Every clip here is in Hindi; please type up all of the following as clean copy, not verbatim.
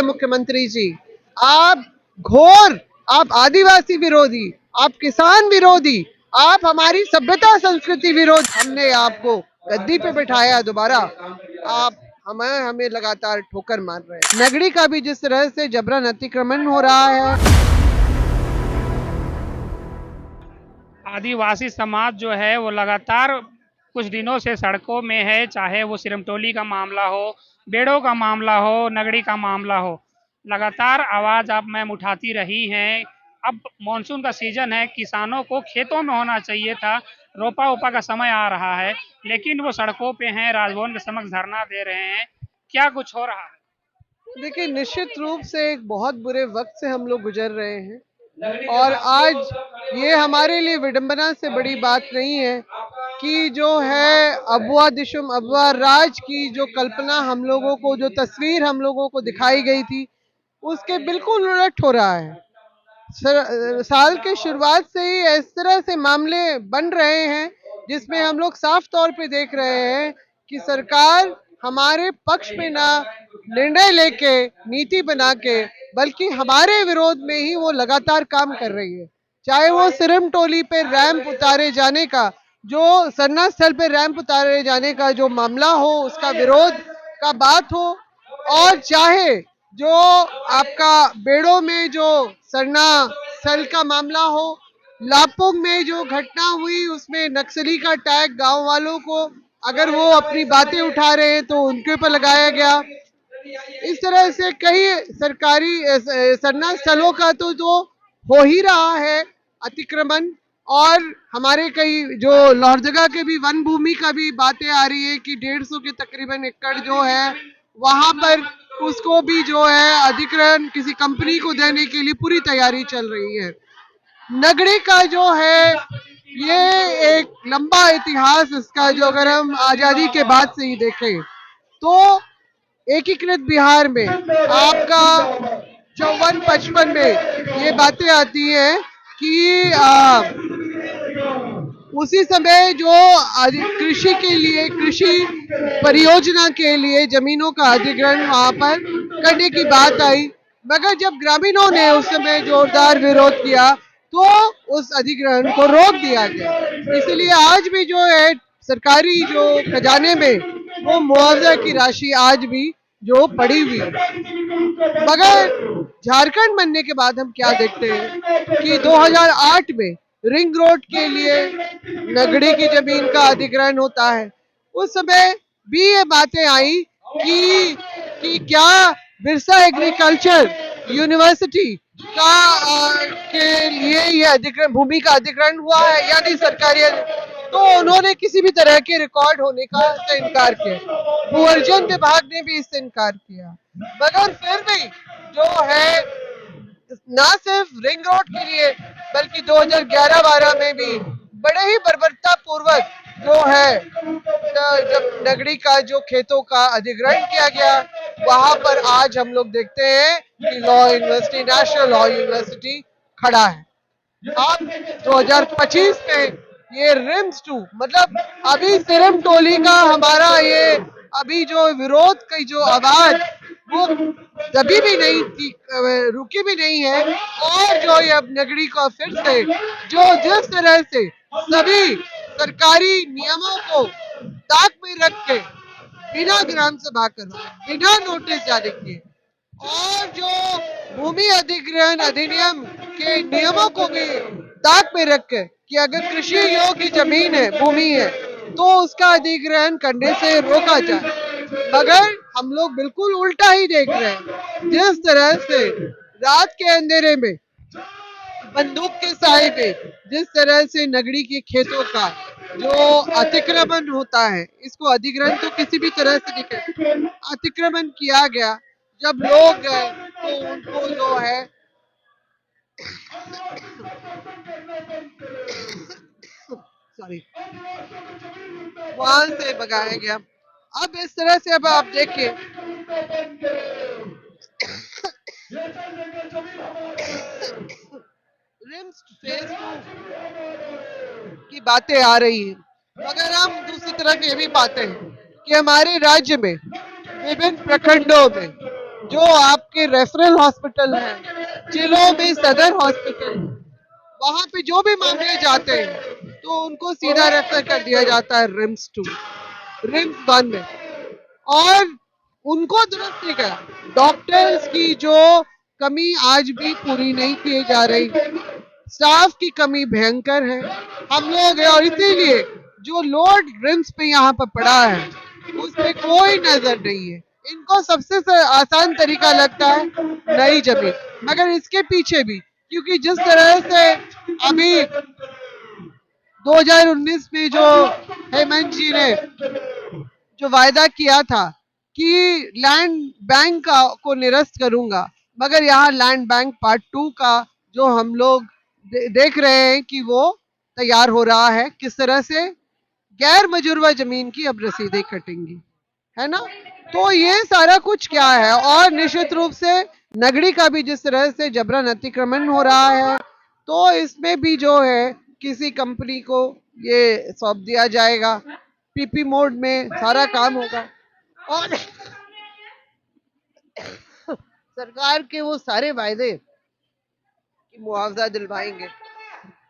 मुख्यमंत्री जी, आप घोर, आप आदिवासी विरोधी, आप किसान विरोधी, आप हमारी सभ्यता संस्कृति विरोध। हमने आपको गद्दी पे बिठाया दोबारा, आप हमें हमें लगातार ठोकर मार रहे हैं। नगरी का भी जिस तरह से जबरन अतिक्रमण हो रहा है, आदिवासी समाज जो है वो लगातार कुछ दिनों से सड़कों में है, चाहे वो सिरमटोली का मामला हो, बेड़ों का मामला हो, नगरी का मामला हो। लगातार आवाज आप मैम उठाती रही हैं। अब मानसून का सीजन है, किसानों को खेतों में होना चाहिए था, रोपा ओपा का समय आ रहा है, लेकिन वो सड़कों पे हैं, राजभवन के समक्ष धरना दे रहे हैं। क्या कुछ हो रहा है? देखिए निश्चित रूप से एक बहुत बुरे वक्त से हम लोग गुजर रहे हैं और आज ये हमारे लिए विडंबना से बड़ी बात नहीं है कि जो है अबुआ दिशुम अबुआ राज की जो कल्पना हम लोगों को, जो तस्वीर हम लोगों को दिखाई गई थी, उसके बिल्कुल उलट हो रहा है। साल के शुरुआत से ही इस तरह से मामले बन रहे हैं जिसमें हम लोग साफ तौर पे देख रहे हैं कि सरकार हमारे पक्ष में ना निर्णय लेके, नीति बना के, बल्कि हमारे विरोध में ही वो लगातार काम कर रही है। चाहे वो सिरमटोली पे रैंप उतारे जाने का, जो सरना स्थल पे रैंप उतारे जाने का जो मामला हो, उसका विरोध का बात हो, और चाहे जो आपका बेड़ों में जो सरना स्थल का मामला हो, लापुंग में जो घटना हुई उसमें नक्सली का टैग गांव वालों को, अगर वो अपनी बातें उठा रहे हैं तो उनके ऊपर लगाया गया। इस तरह से कई सरकारी सरना स्थलों का तो हो ही रहा है अतिक्रमण, और हमारे कई जो लोहरदगा के भी वन भूमि का भी बातें आ रही है कि 150 के तकरीबन एकड़ जो है वहां पर उसको भी जो है अधिग्रहण किसी कंपनी को देने के लिए पूरी तैयारी चल रही है। नगरी का जो है ये एक लंबा इतिहास इसका, जो अगर हम आजादी के बाद से ही देखें तो एकीकृत बिहार में आपका 54-55 में ये बातें आती हैं कि उसी समय जो कृषि के लिए, कृषि परियोजना के लिए जमीनों का अधिग्रहण वहां पर करने की बात आई, मगर जब ग्रामीणों ने उस समय जोरदार विरोध किया तो उस अधिग्रहण को रोक दिया गया। इसलिए आज भी जो है सरकारी जो खजाने में वो मुआवजा की राशि आज भी जो पड़ी हुई है। मगर झारखंड बनने के बाद हम क्या देखते हैं कि 2008 में रिंग रोड के लिए नगड़ी की जमीन का अधिग्रहण होता है। उस समय भी ये बातें आई कि क्या बिरसा एग्रीकल्चर यूनिवर्सिटी का के लिए ये अधिग्रहण, भूमि का अधिग्रहण हुआ है या नहीं सरकारी, तो उन्होंने किसी भी तरह के रिकॉर्ड होने का से इनकार किया। भूअर्जन विभाग ने भी इससे इनकार किया। मगर फिर भी जो है ना सिर्फ रिंग रोड के लिए बल्कि 2011-12 में भी बड़े ही बर्बरता पूर्वक जो है जब नगरी का जो खेतों का अधिग्रहण किया गया, वहां पर आज हम लोग देखते हैं कि law university, national law university खड़ा है। अब 2025 में ये रिम्स 2, मतलब अभी सिरमटोली का हमारा ये अभी जो विरोध की जो आवाज वो कभी भी नहीं थी, रुकी भी नहीं है, और जो ये अब नगरी को फिर से जो जिस तरह से सभी सरकारी नियमों को ताक में रख के बिना ग्राम सभा करवाए, बिना नोटिस जारी किए, और जो भूमि अधिग्रहण अधिनियम के नियमों को भी ताक में रख के कि अगर कृषि योग्य जमीन है, भूमि है, तो उसका अधिग्रहण करने से रोका जाए। मगर हम लोग बिल्कुल उल्टा ही देख रहे हैं। जिस तरह से रात के अंधेरे में, बंदूक के साए में, जिस तरह से नगरी के खेतों का जो अतिक्रमण होता है, इसको अधिग्रहण तो किसी भी तरह से नहीं, अतिक्रमण किया गया। जब लोग गए तो उनको जो है सॉरी वहां से भगाया गया। अब इस तरह से अब आप देखिए रिम्स फेज की बातें आ रही है, मगर हम दूसरी तरफ ये भी पाते हैं कि हमारे राज्य में विभिन्न प्रखंडों में जो आपके रेफरल हॉस्पिटल है, जिलों में सदर हॉस्पिटल, वहां पे जो भी मामले जाते हैं तो उनको सीधा रेफर कर दिया जाता है रिम्स टू। रिम्स बंद है और उनको दुरुस्त नहीं करा। डॉक्टर्स की जो कमी आज भी पूरी नहीं की जा रही, स्टाफ की कमी भयंकर है। हम लोग और इसीलिए जो लोड रिम्स पे यहाँ पर पड़ा है उस पे कोई नजर नहीं है। इनको सबसे आसान तरीका लगता है नई जमीन, मगर इसके पीछे भी, क्योंकि जिस तरह से अभी 2019 में जो हेमंत जी ने जो वायदा किया था कि लैंड बैंक को निरस्त करूंगा, मगर यहाँ लैंड बैंक पार्ट 2 का जो हम लोग देख रहे हैं कि वो तैयार हो रहा है, किस तरह से गैर मजुरवा जमीन की अब रसीदें कटेंगी, है ना। तो ये सारा कुछ क्या है, और निश्चित रूप से नगरी का भी जिस तरह से जबरन अतिक्रमण हो रहा है, तो इसमें भी जो है किसी कंपनी को ये सौंप दिया जाएगा, पीपी मोड में सारा काम होगा और सरकार के वो सारे वायदे कि मुआवजा दिलवाएंगे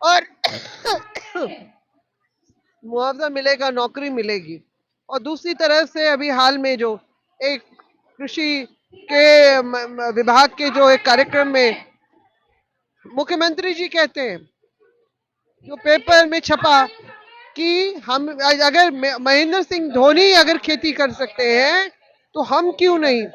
और मुआवजा मिलेगा, नौकरी मिलेगी। और दूसरी तरफ से अभी हाल में जो एक कृषि के विभाग के जो एक कार्यक्रम में मुख्यमंत्री जी कहते हैं, जो पेपर में छपा कि हम अगर महेंद्र सिंह धोनी अगर खेती कर सकते हैं तो हम क्यों नहीं।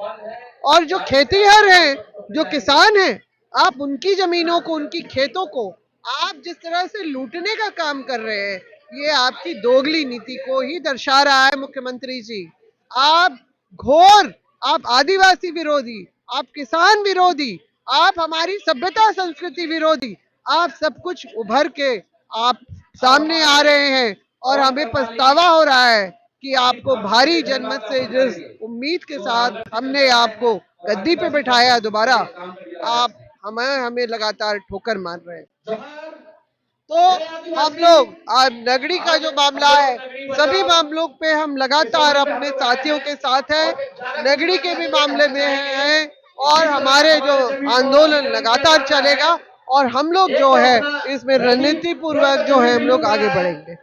और जो खेतीहर हैं, जो किसान हैं, आप उनकी जमीनों को, उनकी खेतों को आप जिस तरह से लूटने का काम कर रहे हैं, ये आपकी दोगली नीति को ही दर्शा रहा है मुख्यमंत्री जी। आप घोर, आप आदिवासी विरोधी, आप किसान विरोधी, आप हमारी सभ्यता संस्कृति विरोधी, आप सब कुछ उभर के आप सामने आ रहे हैं और हमें पछतावा हो रहा है कि आपको भारी जनमत से जिस उम्मीद के साथ हमने आपको गद्दी पे बिठाया, दोबारा आप हमें लगातार ठोकर मार रहे हैं। तो हम लोग आज नगरी का जो मामला है, सभी मामलों पे हम लगातार अपने साथियों के साथ हैं, नगरी के भी मामले में हैं और हमारे जो आंदोलन लगातार चलेगा और हम लोग जो है इसमें रणनीति पूर्वक जो है हम लोग आगे बढ़ेंगे।